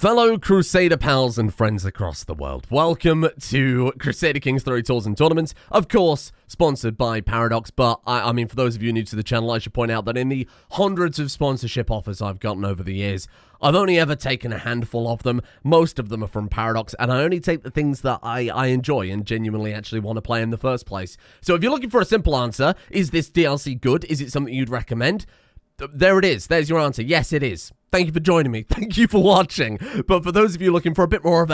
Fellow Crusader pals and friends across the world, welcome to Crusader Kings III Tours and Tournaments, of course, sponsored by Paradox, but I mean, for those of you new to the channel, I should point out that in the hundreds of sponsorship offers I've gotten over the years, I've only ever taken a handful of them. Most of them are from Paradox, and I only take the things that I enjoy and genuinely actually want to play in the first place. So if you're looking for a simple answer, is this DLC good? Is it something you'd recommend? There it is. There's your answer. Yes, it is. Thank you for joining me. Thank you for watching. But for those of you looking for a bit more of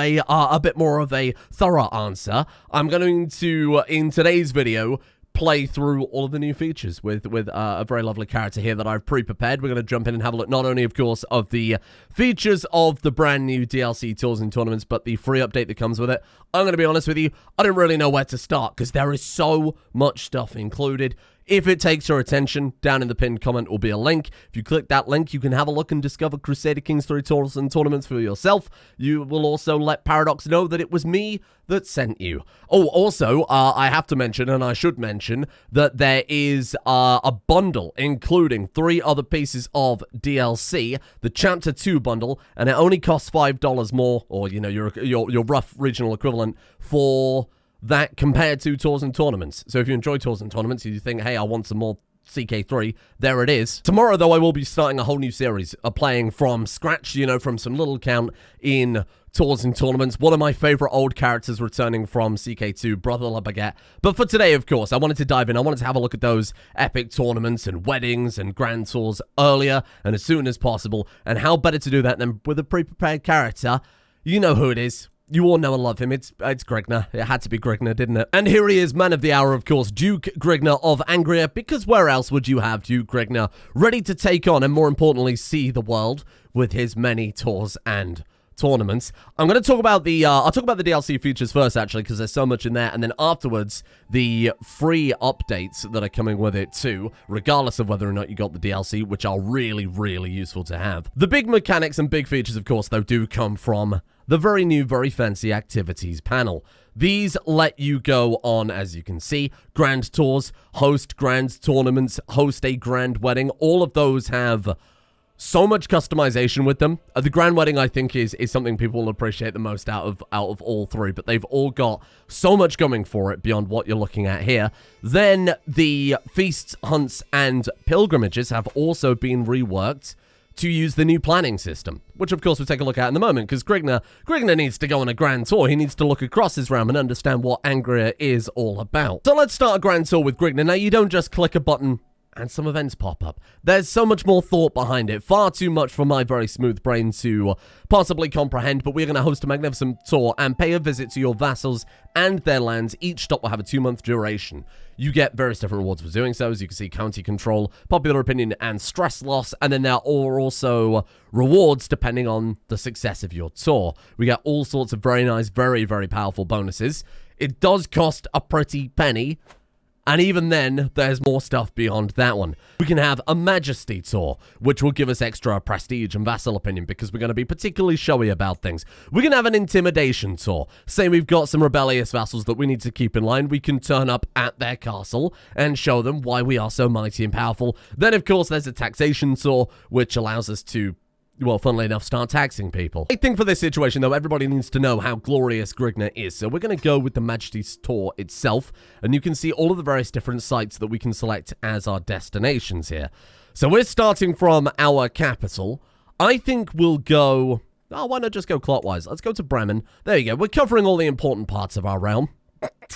a thorough answer, I'm going to in today's video play through all of the new features with a very lovely character here that I've pre-prepared. We're going to jump in and have a look not only, of course, of the features of the brand new DLC Tours and Tournaments, but the free update that comes with it. I'm going to be honest with you, I don't really know where to start because there is so much stuff included. If it takes your attention, down in the pinned comment will be a link. If you click that link, you can have a look and discover Crusader Kings III Tours and Tournaments for yourself. You will also let Paradox know that it was me that sent you. Oh, also, I have to mention, and I should mention, that there is a bundle including 3 other pieces of DLC, the Chapter 2 bundle, and it only costs $5 more, or, you know, your rough regional equivalent for that compared to Tours and Tournaments. So if you enjoy Tours and Tournaments, you think, hey, I want some more CK3, there it is. Tomorrow, though, I will be starting a whole new series, playing from scratch, you know, from some little count in Tours and Tournaments. One of my favorite old characters returning from CK2, Brother La Baguette. But for today, of course, I wanted to dive in. I wanted to have a look at those epic tournaments and weddings and grand tours earlier and as soon as possible. And how better to do that than with a pre-prepared character. You know who it is. You all know and love him. It's Grignr. It had to be Grignr, didn't it? And here he is, man of the hour, of course, Duke Grignr of Angria, because where else would you have Duke Grignr ready to take on and, more importantly, see the world with his many tours and tournaments. I'm going to talk about the, I'll talk about the DLC features first, actually, because there's so much in there, and then afterwards, the free updates that are coming with it, too, regardless of whether or not you got the DLC, which are really, really useful to have. The big mechanics and big features, of course, though, do come from the very new, very fancy activities panel. These let you go on, as you can see, grand tours, host grand tournaments, host a grand wedding. All of those have so much customization with them. The grand wedding, I think, is something people will appreciate the most out of all 3, but they've all got so much going for it beyond what you're looking at here. Then the feasts, hunts, and pilgrimages have also been reworked to use the new planning system, which of course we'll take a look at in a moment, because Grignr needs to go on a grand tour. He needs to look across his realm and understand what Angria is all about. So let's start a grand tour with Grignr. Now, you don't just click a button and some events pop up. There's so much more thought behind it, far too much for my very smooth brain to possibly comprehend, but we're going to host a magnificent tour and pay a visit to your vassals and their lands. Each stop will have a 2-month duration. You get various different rewards for doing so, as you can see, county control, popular opinion, and stress loss, and then there are also rewards depending on the success of your tour. We get all sorts of very nice, very, very powerful bonuses. It does cost a pretty penny, and even then, there's more stuff beyond that one. We can have a Majesty tour, which will give us extra prestige and vassal opinion because we're going to be particularly showy about things. We can have an Intimidation tour. Say we've got some rebellious vassals that we need to keep in line. We can turn up at their castle and show them why we are so mighty and powerful. Then, of course, there's a Taxation tour, which allows us to, well, funnily enough, start taxing people. I think for this situation, though, everybody needs to know how glorious Grignr is. So we're going to go with the Majesty's tour itself, and you can see all of the various different sites that we can select as our destinations here. So we're starting from our capital. I think we'll go, oh, why not just go clockwise? Let's go to Bremen. There you go. We're covering all the important parts of our realm.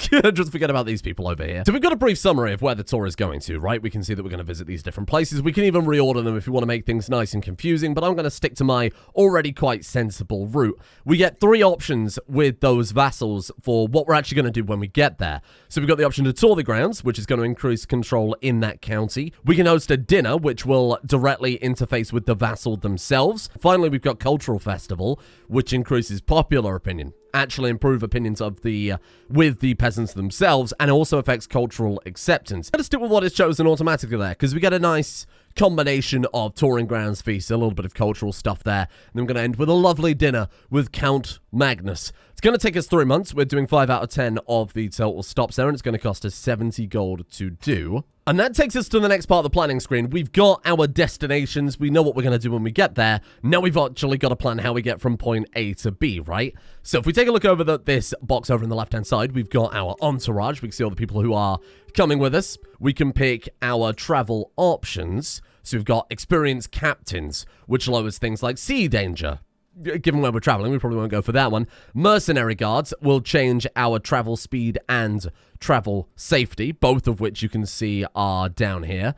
Just forget about these people over here. So we've got a brief summary of where the tour is going to, right? We can see that we're going to visit these different places. We can even reorder them if you want to make things nice and confusing, but I'm going to stick to my already quite sensible route. We get 3 options with those vassals for what we're actually going to do when we get there. So we've got the option to tour the grounds, which is going to increase control in that county. We can host a dinner, which will directly interface with the vassal themselves. Finally, we've got Cultural Festival, which increases popular opinion. Actually improve opinions of with the peasants themselves, and also affects cultural acceptance. I'm going to stick with what is chosen automatically there, because we get a nice combination of touring grounds feast, a little bit of cultural stuff there, and I'm going to end with a lovely dinner with Count Magnus. It's going to take us 3 months. We're doing 5 out of 10 of the total stops there, and it's going to cost us 70 gold to do. And that takes us to the next part of the planning screen. We've got our destinations. We know what we're going to do when we get there. Now we've actually got to plan how we get from point A to B, right? So if we take a look over this box over on the left-hand side, we've got our entourage. We can see all the people who are coming with us. We can pick our travel options. So we've got experienced captains, which lowers things like sea danger. Given where we're traveling, we probably won't go for that one. Mercenary guards will change our travel speed and travel safety, both of which you can see are down here.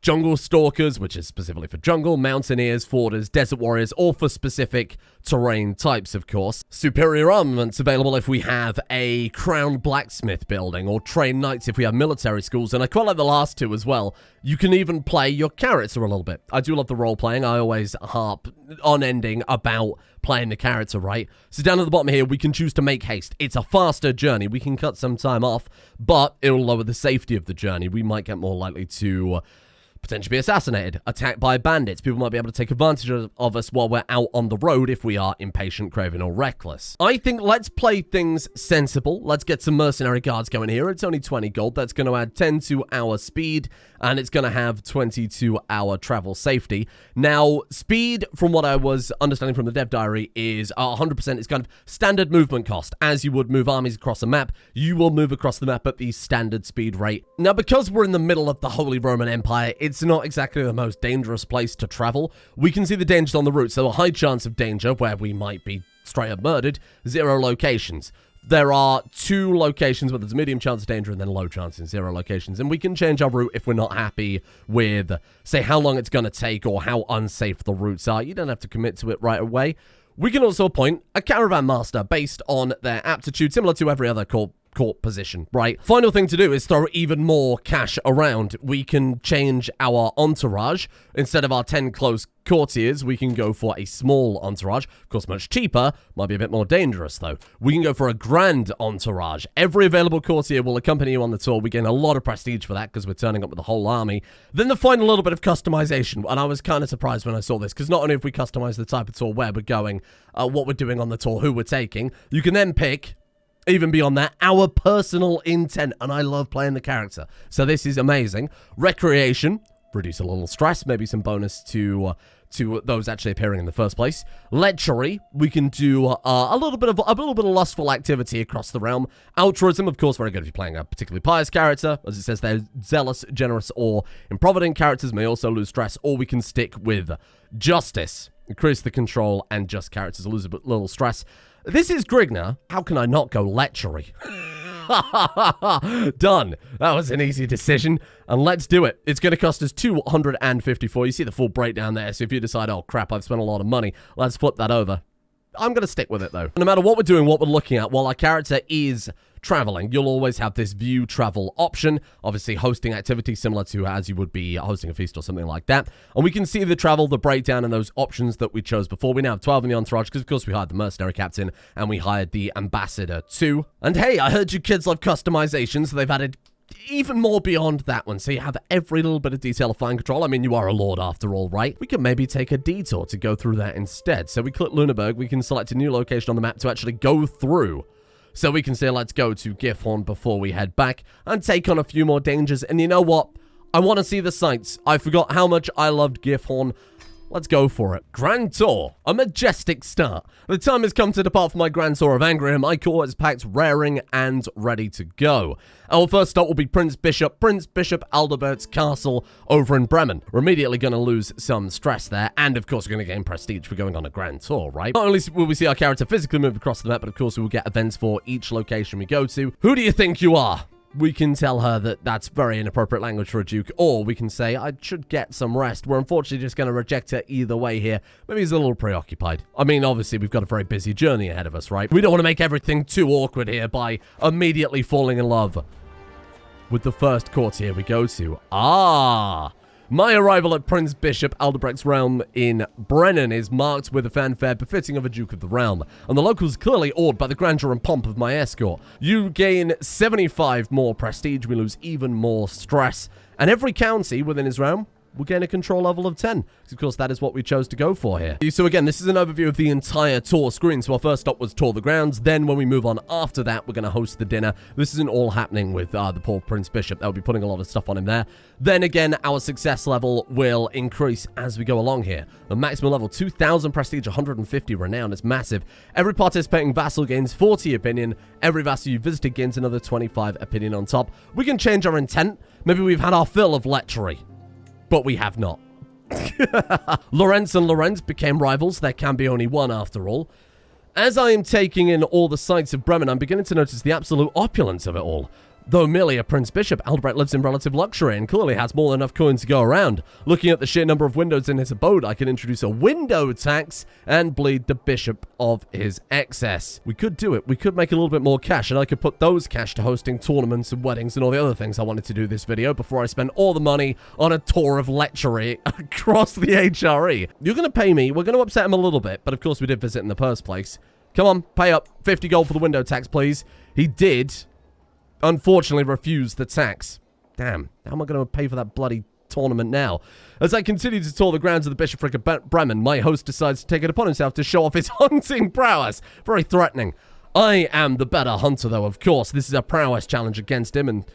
Jungle stalkers, which is specifically for jungle, mountaineers, forders, desert warriors, all for specific terrain types, of course. Superior armaments available if we have a crown blacksmith building, or trained knights if we have military schools, and I quite like the last two as well. You can even play your character a little bit. I do love the role-playing. I always harp on ending about playing the character, right? So down at the bottom here, we can choose to make haste. It's a faster journey. We can cut some time off, but it will lower the safety of the journey. We might get more likely to potentially be assassinated, attacked by bandits. People might be able to take advantage of us while we're out on the road if we are impatient, craven, or reckless. I think let's play things sensible. Let's get some mercenary guards going here. It's only 20 gold. That's going to add 10 to our speed, and it's going to have 20 to our travel safety. Now, speed, from what I was understanding from the dev diary, is 100%. It's kind of standard movement cost. As you would move armies across a map, you will move across the map at the standard speed rate. Now, because we're in the middle of the Holy Roman Empire, it's not exactly the most dangerous place to travel. We can see the dangers on the route, so a high chance of danger where we might be straight up murdered, 0 locations. There are 2 locations where there's a medium chance of danger and then low chance in 0 locations. And we can change our route if we're not happy with, say, how long it's going to take or how unsafe the routes are. You don't have to commit to it right away. We can also appoint a caravan master based on their aptitude, similar to every other court position, right? Final thing to do is throw even more cash around. We can change our entourage. Instead of our 10 close courtiers, we can go for a small entourage. Of course, much cheaper. Might be a bit more dangerous, though. We can go for a grand entourage. Every available courtier will accompany you on the tour. We gain a lot of prestige for that because we're turning up with the whole army. Then the final little bit of customization, and I was kind of surprised when I saw this, because not only have we customized the type of tour where we're going, what we're doing on the tour, who we're taking, you can then pick, even beyond that, our personal intent, and I love playing the character. So this is amazing. Recreation, reduce a little stress, maybe some bonus to those actually appearing in the first place. Lechery, we can do a little bit of lustful activity across the realm. Altruism, of course, very good if you're playing a particularly pious character. As it says there, zealous, generous, or improvident characters may also lose stress, or we can stick with justice. Increase the control, and just characters lose a little stress. This is Grignr. How can I not go lechery? Done. That was an easy decision. And let's do it. It's going to cost us 254. You see the full breakdown there. So if you decide, oh crap, I've spent a lot of money, let's flip that over. I'm going to stick with it, though. No matter what we're doing, what we're looking at, while our character is traveling, you'll always have this view travel option. Obviously, hosting activities similar to as you would be hosting a feast or something like that. And we can see the travel, the breakdown, and those options that we chose before. We now have 12 in the entourage because, of course, we hired the mercenary captain and we hired the ambassador, too. And hey, I heard you kids love customization, so they've added even more beyond that one, so you have every little bit of detail of fine control. I mean, you are a lord after all, right? We can maybe take a detour to go through that instead. So we click Luneburg, we can select a new location on the map to actually go through. So we can say, let's go to Gifhorn before we head back and take on a few more dangers. And you know what? I want to see the sights. I forgot how much I loved Gifhorn. Let's go for it. Grand Tour. A majestic start. The time has come to depart from my Grand Tour of Angria. My court is packed, raring, and ready to go. Our first stop will be Prince Bishop Alderbert's castle over in Bremen. We're immediately going to lose some stress there, and of course we're going to gain prestige for going on a Grand Tour, right? Not only will we see our character physically move across the map, but of course we will get events for each location we go to. Who do you think you are? We can tell her that that's very inappropriate language for a duke, or we can say, I should get some rest. We're unfortunately just going to reject her either way here. Maybe he's a little preoccupied. I mean, obviously, we've got a very busy journey ahead of us, right? We don't want to make everything too awkward here by immediately falling in love with the first courtier we go to. My arrival at Prince Bishop Aldebrecht's realm in Brennan is marked with a fanfare befitting of a Duke of the Realm, and the locals clearly awed by the grandeur and pomp of my escort. You gain 75 more prestige, we lose even more stress, and every county within his realm we'll gain a control level of 10. Of course, that is what we chose to go for here. So again, this is an overview of the entire tour screen. So our first stop was tour the grounds. Then when we move on after that, we're going to host the dinner. This isn't all happening with the poor Prince Bishop. That will be putting a lot of stuff on him there. Then again, our success level will increase as we go along here. The maximum level, 2,000 prestige, 150 renown. It's massive. Every participating vassal gains 40 opinion. Every vassal you visited gains another 25 opinion on top. We can change our intent. Maybe we've had our fill of lechery, but we have not. Lorenz and Lorenz became rivals. There can be only one after all. As I am taking in all the sights of Bremen, I'm beginning to notice the absolute opulence of it all. Though merely a Prince Bishop, Albrecht lives in relative luxury and clearly has more than enough coins to go around. Looking at the sheer number of windows in his abode, I can introduce a window tax and bleed the Bishop of his excess. We could do it. We could make a little bit more cash, and I could put those cash to hosting tournaments and weddings and all the other things I wanted to do this video before I spend all the money on a tour of lechery across the HRE. You're going to pay me. We're going to upset him a little bit, but of course we did visit in the first place. Come on, pay up. 50 gold for the window tax, please. He did unfortunately refuse the tax. Damn, how am I going to pay for that bloody tournament now? As I continue to tour the grounds of the Bishopric of Bremen, my host decides to take it upon himself to show off his hunting prowess. Very threatening. I am the better hunter, though, of course. This is a prowess challenge against him, and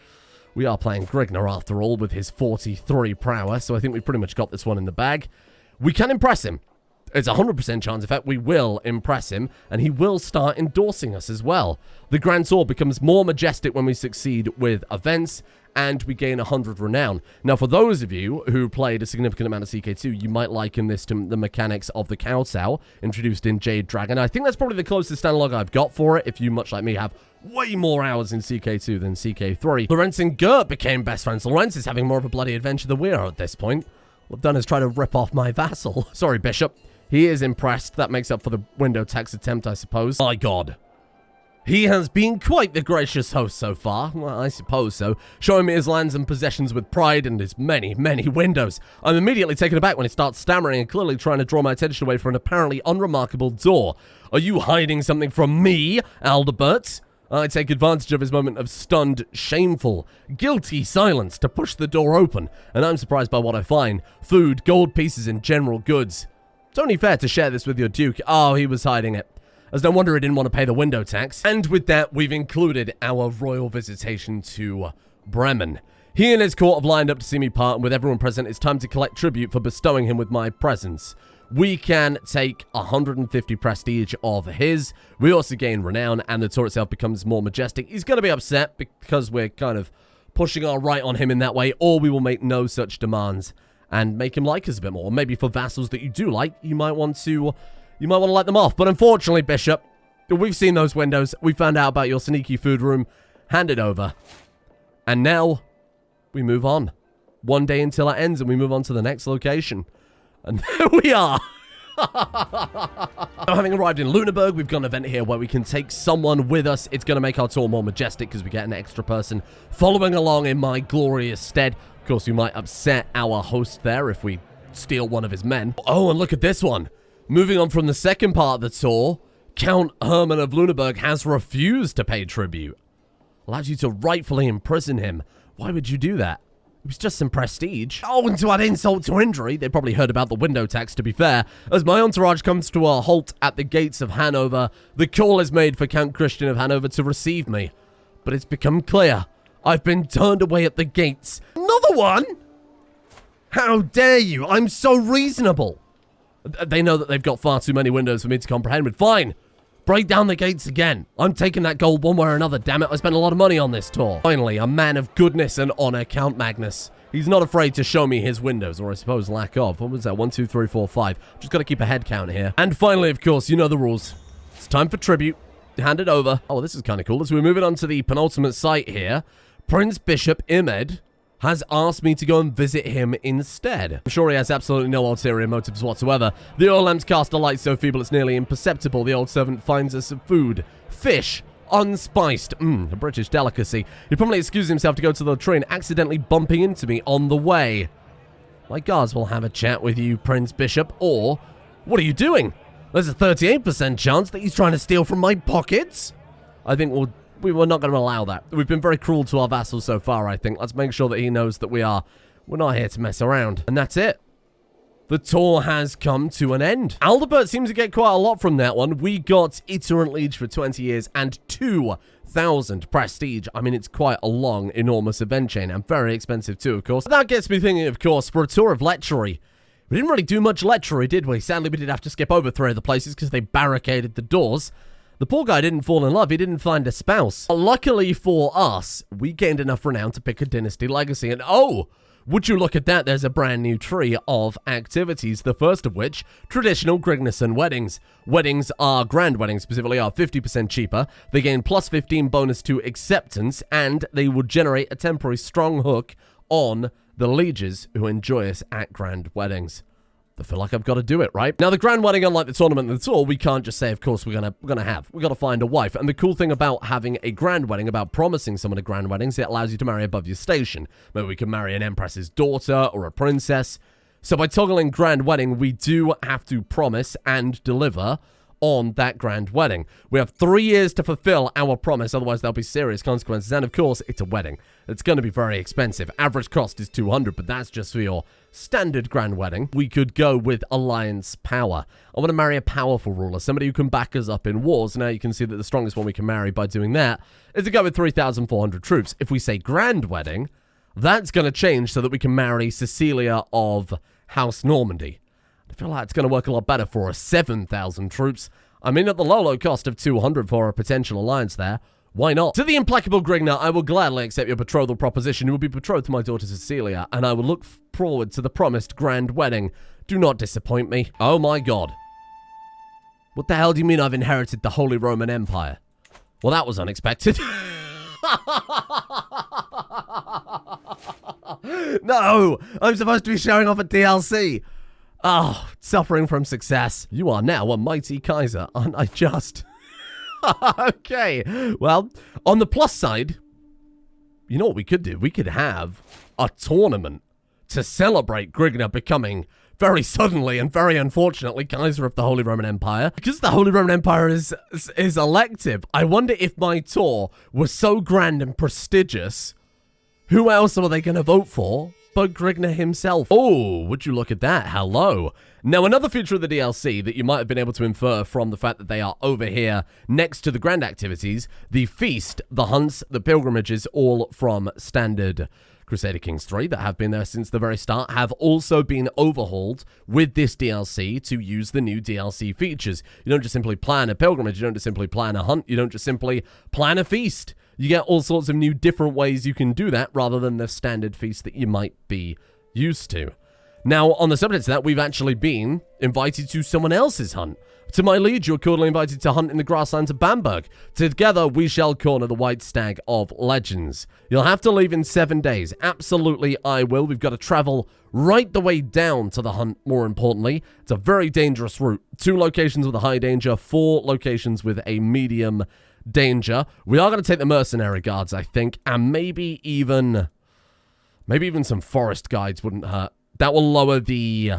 we are playing Grignr, after all, with his 43 prowess, so I think we've pretty much got this one in the bag. We can impress him. It's a 100% chance, in fact, we will impress him, and he will start endorsing us as well. The Grand Tour becomes more majestic when we succeed with events, and we gain 100 renown. Now, for those of you who played a significant amount of CK2, you might liken this to the mechanics of the Kowtow, introduced in Jade Dragon. I think that's probably the closest analog I've got for it, if you, much like me, have way more hours in CK2 than CK3. Lorenz and Gert became best friends. Lorenz is having more of a bloody adventure than we are at this point. What I've done is try to rip off my vassal. Sorry, Bishop. He is impressed. That makes up for the window tax attempt, I suppose. My God. He has been quite the gracious host so far. Well, I suppose so. Showing me his lands and possessions with pride and his many, many windows. I'm immediately taken aback when he starts stammering and clearly trying to draw my attention away from an apparently unremarkable door. Are you hiding something from me, Aldebert? I take advantage of his moment of stunned, shameful, guilty silence to push the door open, and I'm surprised by what I find. Food, gold pieces, and general goods. It's only fair to share this with your Duke. Oh, he was hiding it. As no wonder he didn't want to pay the window tax. And with that, we've included our royal visitation to Bremen. He and his court have lined up to see me part, and with everyone present, it's time to collect tribute for bestowing him with my presence. We can take 150 prestige of his. We also gain renown, and the tour itself becomes more majestic. He's going to be upset because we're kind of pushing our right on him in that way, or we will make no such demands and make him like us a bit more. Maybe for vassals that you do like, you might want to let them off. But unfortunately, Bishop, we've seen those windows. We found out about your sneaky food room. Hand it over. And now, we move on. One day until it ends, and we move on to the next location. And there we are. Having arrived in Lüneburg, we've got an event here where we can take someone with us. It's going to make our tour more majestic because we get an extra person following along in my glorious stead. Of course, we might upset our host there if we steal one of his men. Oh, and look at this one. Moving on from the second part of the tour, Count Hermann of Lüneburg has refused to pay tribute. Allows you to rightfully imprison him. Why would you do that? It was just some prestige. Oh, and to add insult to injury, they probably heard about the window tax, to be fair. As my entourage comes to a halt at the gates of Hanover, the call is made for Count Christian of Hanover to receive me. But it's become clear. I've been turned away at the gates. Another one? How dare you? I'm so reasonable. They know that they've got far too many windows for me to comprehend with. Fine. Break down the gates again. I'm taking that gold one way or another, damn it. I spent a lot of money on this tour. Finally, a man of goodness and honor, Count Magnus. He's not afraid to show me his windows, or I suppose lack of. What was that? 1, 2, 3, 4, 5. Just got to keep a head count here. And finally, of course, you know the rules. It's time for tribute. Hand it over. Oh, this is kind of cool. As we're moving on to the penultimate site here, Prince Bishop Imed has asked me to go and visit him instead. I'm sure he has absolutely no ulterior motives whatsoever. The oil lamps cast a light so feeble it's nearly imperceptible. The old servant finds us some food. Fish. Unspiced. A British delicacy. He promptly excuses himself to go to the train, accidentally bumping into me on the way. My guards will have a chat with you, Prince Bishop, or what are you doing? There's a 38% chance that he's trying to steal from my pockets. I think we were not going to allow that. We've been very cruel to our vassals so far, I think. Let's make sure that he knows that we are We're not here to mess around. And that's it. The tour has come to an end. Aldebert seems to get quite a lot from that one. We got itinerant liege for 20 years and 2,000 prestige. I mean, it's quite a long, enormous event chain and very expensive too, of course. That gets me thinking, of course, for a tour of lechery. We didn't really do much lechery, did we? Sadly, we did have to skip over 3 of the places because they barricaded the doors. The poor guy didn't fall in love. He didn't find a spouse. Luckily for us, we gained enough renown to pick a dynasty legacy. And oh, would you look at that, there's a brand new tree of activities, the first of which, traditional Grignrson weddings. Weddings are, grand weddings specifically, are 50% cheaper. They gain plus 15 bonus to acceptance, and they will generate a temporary strong hook on the lieges who enjoy us at grand weddings. I feel like I've got to do it, right? Now, the grand wedding, unlike the tournament and the tour, we can't just say, of course, we're gonna find a wife. And the cool thing about having a grand wedding, about promising someone a grand wedding, is it allows you to marry above your station. Maybe we can marry an empress's daughter or a princess. So by toggling grand wedding, we do have to promise and deliver on that grand wedding. We have 3 years to fulfill our promise, otherwise there'll be serious consequences. And of course, it's a wedding. It's going to be very expensive. Average cost is 200, but that's just for your standard grand wedding. We could go with alliance power. I want to marry a powerful ruler, somebody who can back us up in wars. Now you can see that the strongest one we can marry by doing that is to go with 3,400 troops. If we say grand wedding, that's going to change so that we can marry Cecilia of House Normandy. I feel like it's going to work a lot better for us. 7,000 troops. I mean, at the low cost of 200 for a potential alliance there, why not? To the implacable Grignr, I will gladly accept your betrothal proposition. You will be betrothed to my daughter Cecilia, and I will look forward to the promised grand wedding. Do not disappoint me. Oh my god. What the hell do you mean I've inherited the Holy Roman Empire? Well, that was unexpected. No! I'm supposed to be showing off a DLC. Oh, suffering from success. You are now a mighty Kaiser, aren't I just? Okay, well, on the plus side, you know what we could do? We could have a tournament to celebrate Grignr becoming very suddenly and very unfortunately Kaiser of the Holy Roman Empire. Because the Holy Roman Empire is elective, I wonder if my tour was so grand and prestigious, who else are they going to vote for but Grignr himself? Oh, would you look at that? Hello. Now, another feature of the DLC that you might have been able to infer from the fact that they are over here next to the grand activities, the feast, the hunts, the pilgrimages, all from standard Crusader Kings III that have been there since the very start, have also been overhauled with this DLC to use the new DLC features. You don't just simply plan a pilgrimage, you don't just simply plan a hunt, you don't just simply plan a feast. You get all sorts of new different ways you can do that rather than the standard feast that you might be used to. Now, on the subject of that, we've actually been invited to someone else's hunt. To my liege, you're cordially invited to hunt in the grasslands of Bamberg. Together, we shall corner the White Stag of Legends. You'll have to leave in 7 days. Absolutely, I will. We've got to travel right the way down to the hunt, more importantly. It's a very dangerous route. 2 locations with a high danger, 4 locations with a medium danger. We are going to take the mercenary guards, I think, and maybe even some forest guides wouldn't hurt. That will lower the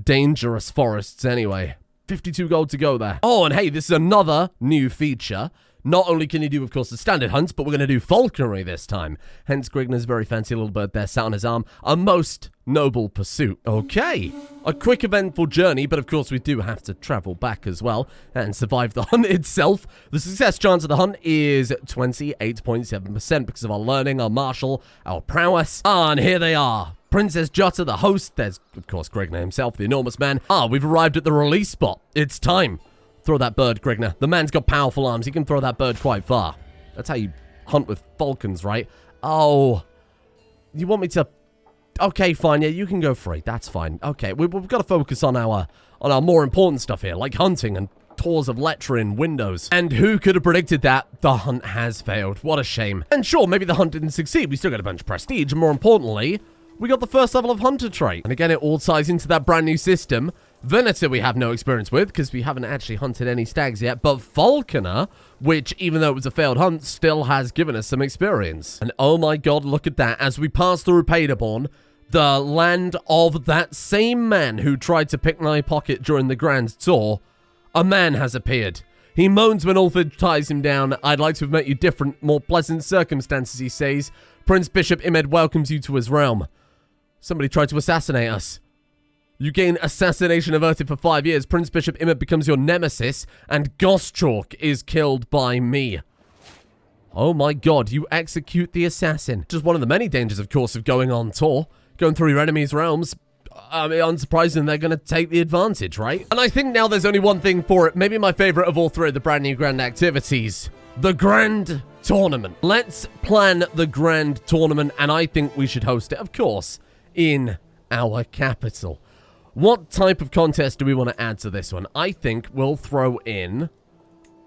dangerous forests anyway. 52 gold to go there. Oh, and hey, this is another new feature. Not only can you do, of course, the standard hunts, but we're going to do falconry this time. Hence, Grignr's very fancy little bird there sat on his arm. A most noble pursuit. Okay. A quick, eventful journey, but of course, we do have to travel back as well and survive the hunt itself. The success chance of the hunt is 28.7% because of our learning, our martial, our prowess. And here they are. Princess Jutta, the host. There's, of course, Grignr himself, the enormous man. We've arrived at the release spot. It's time. Throw that bird, Grignr. The man's got powerful arms. He can throw that bird quite far. That's how you hunt with falcons, right? Oh. You want me to... Okay, fine. Yeah, you can go free. That's fine. Okay, we've got to focus on our more important stuff here, like hunting and tours of lechery and windows. And who could have predicted that? The hunt has failed. What a shame. And sure, maybe the hunt didn't succeed. We still got a bunch of prestige. And more importantly, we got the first level of hunter trait. And again, it all ties into that brand new system. Venator we have no experience with because we haven't actually hunted any stags yet, but Falconer, which even though it was a failed hunt, still has given us some experience. And oh my god, look at that. As we pass through Paderborn, the land of that same man who tried to pick my pocket during the Grand Tour, a man has appeared. He moans when Ulfrid ties him down. I'd like to have met you different, more pleasant circumstances, he says. Prince Bishop Imed welcomes you to his realm. Somebody tried to assassinate us. You gain assassination averted for 5 years. Prince Bishop Immet becomes your nemesis, and Goschalk is killed by me. Oh my god, you execute the assassin. Just one of the many dangers, of course, of going on tour. Going through your enemy's realms. I mean, unsurprising they're going to take the advantage, right? And I think now there's only one thing for it. Maybe my favorite of all three of the brand new grand activities. The Grand Tournament. Let's plan the Grand Tournament, and I think we should host it, of course, in our capital. What type of contest do we want to add to this one? I think we'll throw in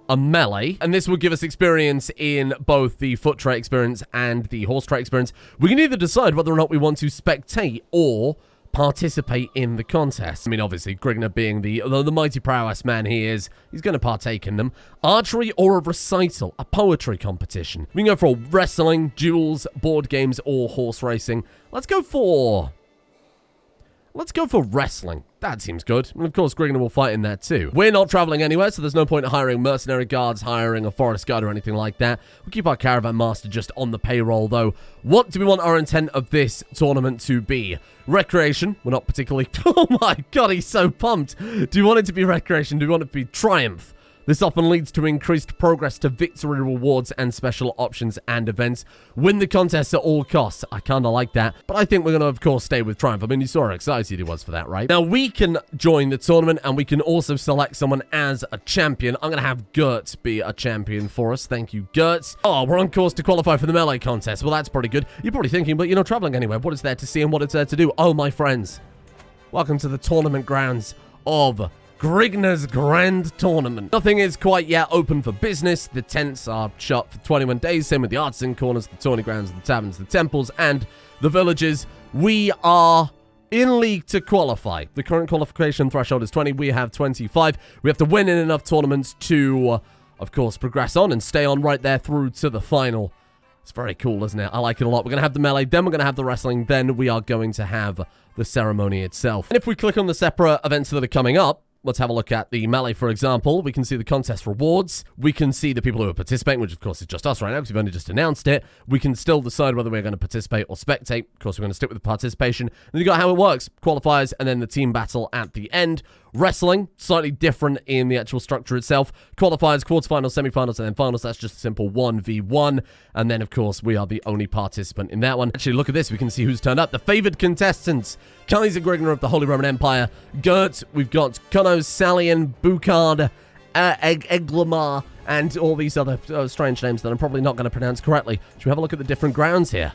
a melee, and this will give us experience in both the foot trait experience and the horse trait experience. We can either decide whether or not we want to spectate or participate in the contest. I mean, obviously, Grignr being the mighty prowess man he is, he's going to partake in them. Archery or a recital, a poetry competition. We can go for wrestling, duels, board games, or horse racing. Let's go for wrestling. That seems good. And of course, Grignr will fight in there too. We're not traveling anywhere, so there's no point in hiring mercenary guards, hiring a forest guard or anything like that. We'll keep our caravan master just on the payroll, though. What do we want our intent of this tournament to be? Recreation. We're not particularly... Oh my god, he's so pumped. Do you want it to be recreation? Do you want it to be triumph? This often leads to increased progress to victory rewards and special options and events. Win the contest at all costs. I kind of like that. But I think we're going to, of course, stay with Triumph. I mean, you saw how excited he was for that, right? Now, we can join the tournament, and we can also select someone as a champion. I'm going to have Gert be a champion for us. Thank you, Gert. Oh, we're on course to qualify for the melee contest. Well, that's pretty good. You're probably thinking, but you're not traveling anywhere. What is there to see and what is there to do? Oh, my friends. Welcome to the tournament grounds of Grignr's Grand Tournament. Nothing is quite yet open for business. The tents are shut for 21 days. Same with the artisan corners, the tourney grounds, the taverns, the temples, and the villages. We are in league to qualify. The current qualification threshold is 20. We have 25. We have to win in enough tournaments to, of course, progress on and stay on right there through to the final. It's very cool, isn't it? I like it a lot. We're going to have the melee, then we're going to have the wrestling, then we are going to have the ceremony itself. And if we click on the separate events that are coming up, let's have a look at the melee, for example. We can see the contest rewards. We can see the people who are participating, which of course is just us right now because we've only just announced it. We can still decide whether we're going to participate or spectate. Of course, we're going to stick with the participation. Then you got how it works. Qualifiers and then the team battle at the end. Wrestling, slightly different in the actual structure itself. Qualifiers, quarterfinals, semifinals, and then finals. That's just a simple 1v1. And then, of course, we are the only participant in that one. Actually, look at this. We can see who's turned up. The favored contestants. Kaiser Grignr of the Holy Roman Empire. Gert. We've got Konos, Salian, Bukard, Eglamar, and all these other strange names that I'm probably not going to pronounce correctly. Should we have a look at the different grounds here?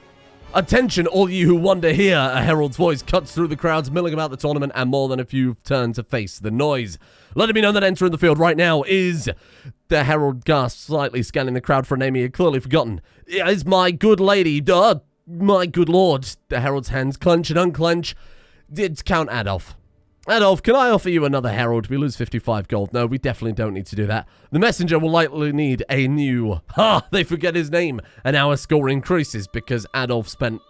Attention, all you who wonder here, a herald's voice cuts through the crowds milling about the tournament, and more than a few turn to face the noise. Let it be known that entering the field right now is... The herald gasped, slightly scanning the crowd for a name he had clearly forgotten. It is my good lady, my good lord. The herald's hands clench and unclench. It's Count Adolf. Adolf, can I offer you another herald? We lose 55 gold. No, we definitely don't need to do that. The messenger will likely need a new... they forget his name. And our score increases because Adolf spent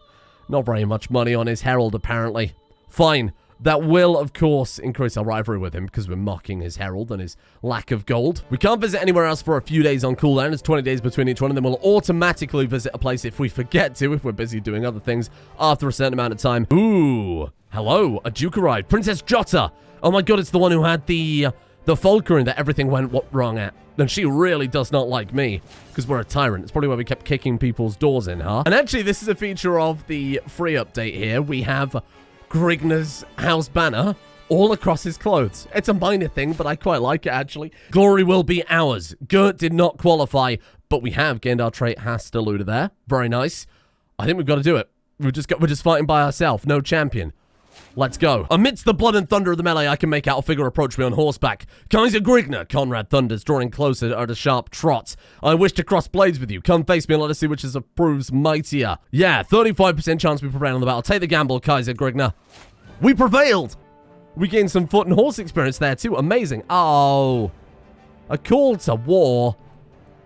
not very much money on his herald, apparently. Fine. That will, of course, increase our rivalry with him because we're mocking his herald and his lack of gold. We can't visit anywhere else for a few days on cooldown. It's 20 days between each one, and then we'll automatically visit a place if we forget to, if we're busy doing other things after a certain amount of time. Ooh. Hello, a duke arrived. Princess Jota. Oh my god, it's the one who had the falconry that everything went wrong at. And she really does not like me, because we're a tyrant. It's probably why we kept kicking people's doors in, huh? And actually, this is a feature of the free update here. We have Grignr's house banner all across his clothes. It's a minor thing, but I quite like it, actually. Glory will be ours. Gert did not qualify, but we have gained our trait Hastaluda there. Very nice. I think we've got to do it. We're just fighting by ourselves. No champion. Let's go. Amidst the blood and thunder of the melee, I can make out a figure approach me on horseback. Kaiser Grignr, Conrad thunders, drawing closer at a sharp trot. I wish to cross blades with you. Come face me and let us see which proves mightier. Yeah, 35% chance we prevail in the battle. Take the gamble, Kaiser Grignr. We prevailed! We gained some foot and horse experience there too. Amazing. Oh. A call to war.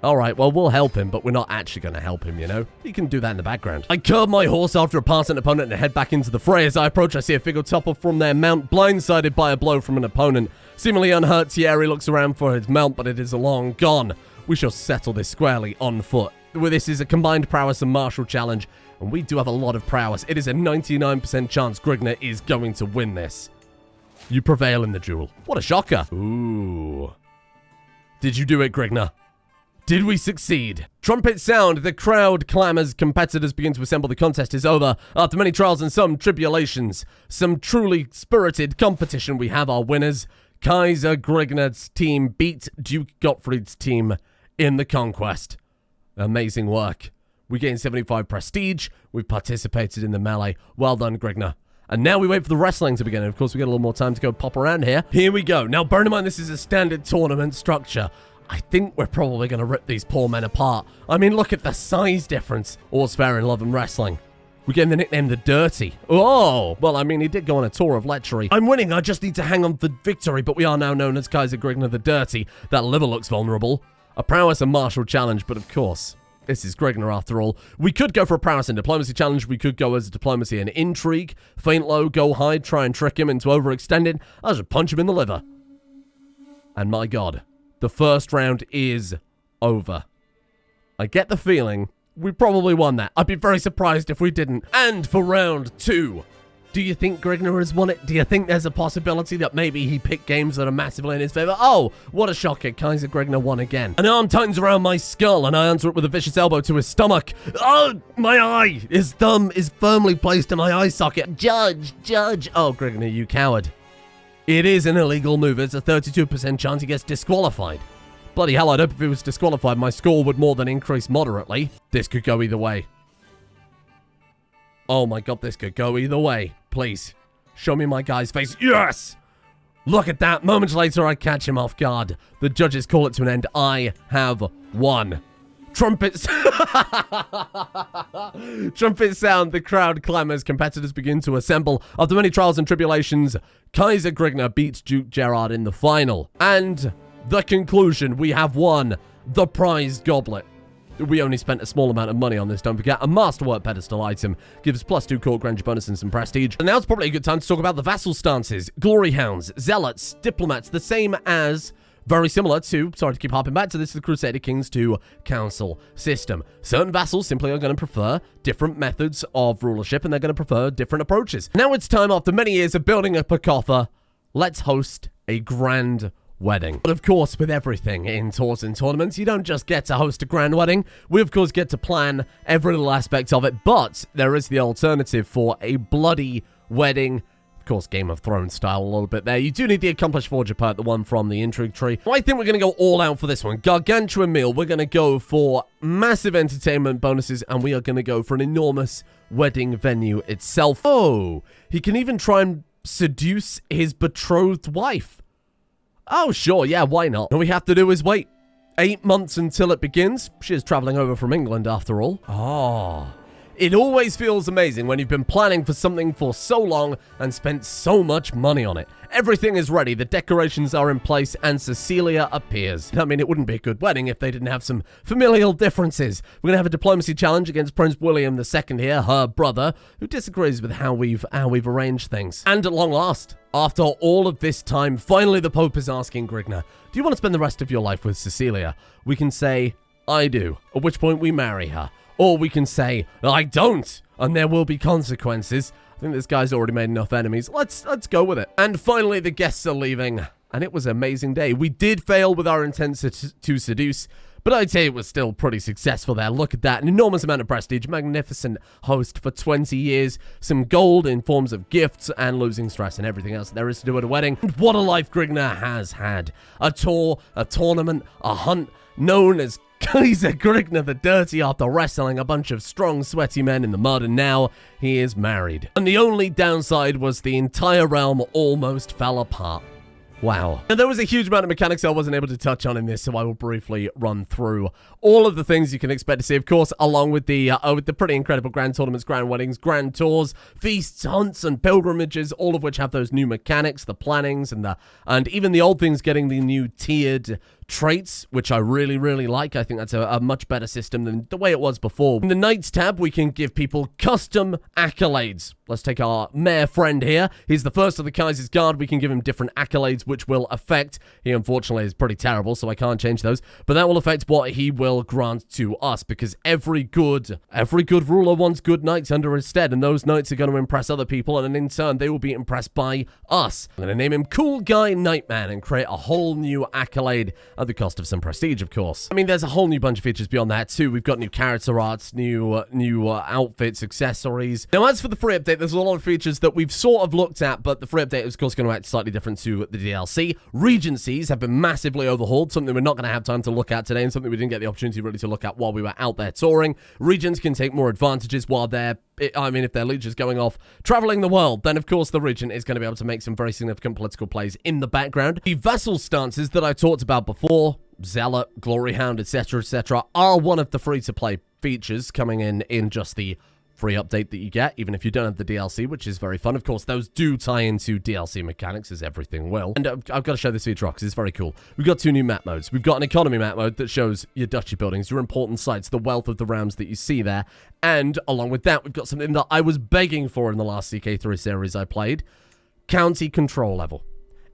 Alright, well, we'll help him, but we're not actually going to help him, you know? He can do that in the background. I curb my horse after a pass an opponent and head back into the fray. As I approach, I see a figure topple from their mount, blindsided by a blow from an opponent. Seemingly unhurt, Thierry looks around for his mount, but it is long gone. We shall settle this squarely on foot. This is a combined prowess and martial challenge. And we do have a lot of prowess. It is a 99% chance Grignr is going to win this. You prevail in the duel. What a shocker. Ooh. Did you do it, Grignr? Did we succeed? Trumpets sound, the crowd clamors, competitors begin to assemble, the contest is over. After many trials and some tribulations, some truly spirited competition, we have our winners. Crusader Grignr's team beat Duke Gottfried's team in the conquest. Amazing work. We gained 75 prestige, we've participated in the melee. Well done, Grignr. And now we wait for the wrestling to begin, and of course we get a little more time to go pop around here. Here we go. Now bear in mind this is a standard tournament structure. I think we're probably going to rip these poor men apart. I mean, look at the size difference. All's fair in love and wrestling. We gave him the nickname The Dirty. Oh, well, I mean, he did go on a tour of lechery. I'm winning. I just need to hang on for victory, but we are now known as Crusader Grignr the Dirty. That liver looks vulnerable. A prowess and martial challenge, but of course, this is Grignr after all. We could go for a prowess and diplomacy challenge. We could go as diplomacy and intrigue. Feint low, go high, try and trick him into overextending. I should punch him in the liver. And my God. The first round is over. I get the feeling we probably won that. I'd be very surprised if we didn't. And for round 2, do you think Grignr has won it? Do you think there's a possibility that maybe he picked games that are massively in his favor? Oh, what a shocker. Crusader Grignr won again. An arm tightens around my skull and I answer it with a vicious elbow to his stomach. Oh, my eye! His thumb is firmly placed in my eye socket. Judge! Oh, Grignr, you coward. It is an illegal move. There's a 32% chance he gets disqualified. Bloody hell, I'd hope if he was disqualified, my score would more than increase moderately. This could go either way. Oh my God, this could go either way. Please, show me my guy's face. Yes! Look at that. Moments later, I catch him off guard. The judges call it to an end. I have won. Trumpets. Trumpets sound, the crowd clamors, competitors begin to assemble. After many trials and tribulations, Crusader Grignr beats Duke Gerard in the final. And the conclusion, we have won the prize goblet. We only spent a small amount of money on this, don't forget. A masterwork pedestal item gives +2 court grandeur bonus and some prestige. And now it's probably a good time to talk about the vassal stances. Glory hounds, zealots, diplomats, the same as... very similar to, sorry to keep harping back to this, the Crusader Kings II council system. Certain vassals simply are going to prefer different methods of rulership, and they're going to prefer different approaches. Now it's time, after many years of building up a coffer, let's host a grand wedding. But of course, with everything in tours and tournaments, you don't just get to host a grand wedding. We, of course, get to plan every little aspect of it, but there is the alternative for a bloody wedding. Of course, Game of Thrones style a little bit there. You do need the Accomplished Forger part, the one from the intrigue tree. I think we're going to go all out for this one. Gargantuan meal. We're going to go for massive entertainment bonuses, and we are going to go for an enormous wedding venue itself. Oh, he can even try and seduce his betrothed wife. Oh, sure. Yeah, why not? All we have to do is wait 8 months until it begins. She is traveling over from England after all. Oh. It always feels amazing when you've been planning for something for so long and spent so much money on it. Everything is ready, the decorations are in place, and Cecilia appears. I mean, it wouldn't be a good wedding if they didn't have some familial differences. We're going to have a diplomacy challenge against Prince William II here, her brother, who disagrees with how we've arranged things. And at long last, after all of this time, finally the Pope is asking Grignr, do you want to spend the rest of your life with Cecilia? We can say, I do, at which point we marry her. Or we can say, I don't, and there will be consequences. I think this guy's already made enough enemies. Let's go with it. And finally, the guests are leaving, and it was an amazing day. We did fail with our intent to seduce, but I'd say it was still pretty successful there. Look at that, an enormous amount of prestige, magnificent host for 20 years, some gold in forms of gifts, and losing stress and everything else there is to do at a wedding. And what a life Grignr has had. A tour, a tournament, a hunt, known as Crusader Grignr the Dirty after wrestling a bunch of strong, sweaty men in the mud, and now he is married. And the only downside was the entire realm almost fell apart. Wow. And there was a huge amount of mechanics I wasn't able to touch on in this, so I will briefly run through all of the things you can expect to see, of course, along with the pretty incredible grand tournaments, grand weddings, grand tours, feasts, hunts, and pilgrimages, all of which have those new mechanics, the plannings, and even the old things getting the new tiered traits, which I really, really like. I think that's a much better system than the way it was before. In the Knights tab, we can give people custom accolades. Let's take our mayor friend here. He's the first of the Kaiser's Guard. We can give him different accolades, which will affect... He unfortunately is pretty terrible, so I can't change those. But that will affect what he will grant to us, because every good ruler wants good knights under his stead, and those knights are going to impress other people, and in turn, they will be impressed by us. I'm going to name him Cool Guy Nightman and create a whole new accolade at the cost of some prestige, of course. I mean, there's a whole new bunch of features beyond that, too. We've got new character arts, new outfits, accessories. Now, as for the free update, there's a lot of features that we've sort of looked at, but the free update is, of course, going to act slightly different to the DLC. Regencies have been massively overhauled, something we're not going to have time to look at today, and something we didn't get the opportunity really to look at while we were out there touring. Regions can take more advantages while they're... I mean, if their liege is going off traveling the world, then of course the region is going to be able to make some very significant political plays in the background. The vassal stances that I talked about before, Zealot, Glory Hound, etc., are one of the free-to-play features coming in just the free update that you get, even if you don't have the DLC, which is very fun. Of course, those do tie into DLC mechanics, as everything will. And I've got to show this feature off, because it's very cool. We've got 2 new map modes. We've got an economy map mode that shows your duchy buildings, your important sites, the wealth of the realms that you see there. And along with that, we've got something that I was begging for in the last CK3 series I played. County control level.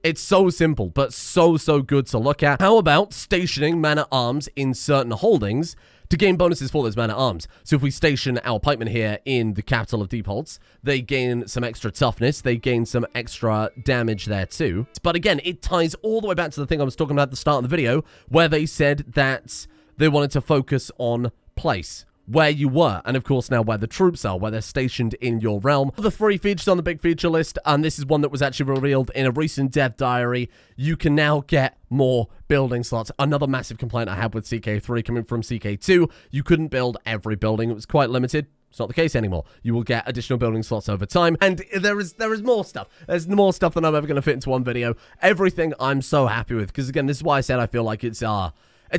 It's so simple, but so good to look at. How about stationing man-at-arms in certain holdings to gain bonuses for those man-at-arms? So if we station our pikemen here in the capital of Deepholtz, they gain some extra toughness, they gain some extra damage there too. But again, it ties all the way back to the thing I was talking about at the start of the video, where they said that they wanted to focus on place, where you were, and of course now where the troops are, where they're stationed in your realm. The 3 features on the big feature list, and this is one that was actually revealed in a recent dev diary. You can now get more building slots. Another massive complaint I had with CK3 coming from CK2, you couldn't build every building. It was quite limited. It's not the case anymore. You will get additional building slots over time, and there is more stuff. There's more stuff than I'm ever going to fit into one video. Everything I'm so happy with, because again, this is why I said I feel like it's a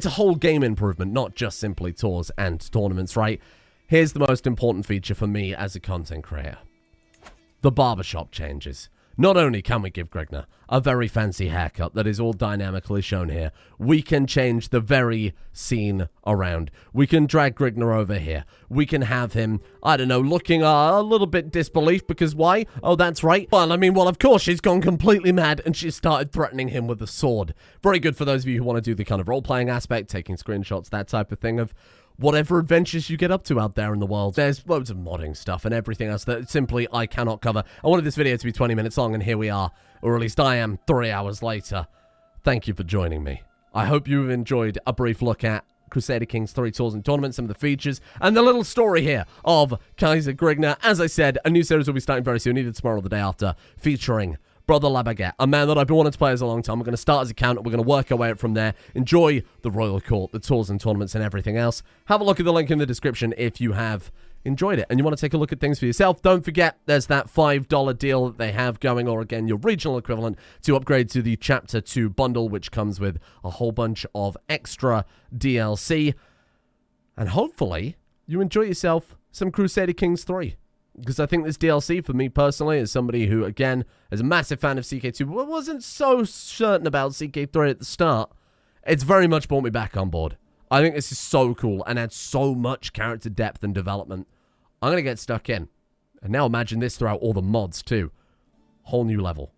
whole game improvement, not just simply tours and tournaments, right? Here's the most important feature for me as a content creator. The barbershop changes. Not only can we give Grignr a very fancy haircut that is all dynamically shown here, we can change the very scene around. We can drag Grignr over here. We can have him, I don't know, looking a little bit disbelief, because why? Oh, that's right. Well, of course, she's gone completely mad and she started threatening him with a sword. Very good for those of you who want to do the kind of role-playing aspect, taking screenshots, that type of thing of whatever adventures you get up to out there in the world. There's loads of modding stuff and everything else that simply I cannot cover. I wanted this video to be 20 minutes long, and here we are, or at least I am 3 hours later. Thank you for joining me. I hope you've enjoyed a brief look at Crusader Kings III Tours and Tournaments, some of the features, and the little story here of Kaiser Grignr. As I said, a new series will be starting very soon, either tomorrow or the day after, featuring Brother La Baguette, a man that I've been wanting to play as a long time. We're going to start as a count, we're going to work our way up from there, enjoy the Royal Court, the tours and tournaments and everything else. Have a look at the link in the description if you have enjoyed it and you want to take a look at things for yourself. Don't forget, there's that $5 deal that they have going, or again, your regional equivalent, to upgrade to the Chapter 2 bundle, which comes with a whole bunch of extra DLC. And hopefully, you enjoy yourself some Crusader Kings 3. Because I think this DLC, for me personally, as somebody who, again, is a massive fan of CK2, but wasn't so certain about CK3 at the start, it's very much brought me back on board. I think this is so cool and adds so much character depth and development. I'm going to get stuck in. And now imagine this throughout all the mods, too. Whole new level.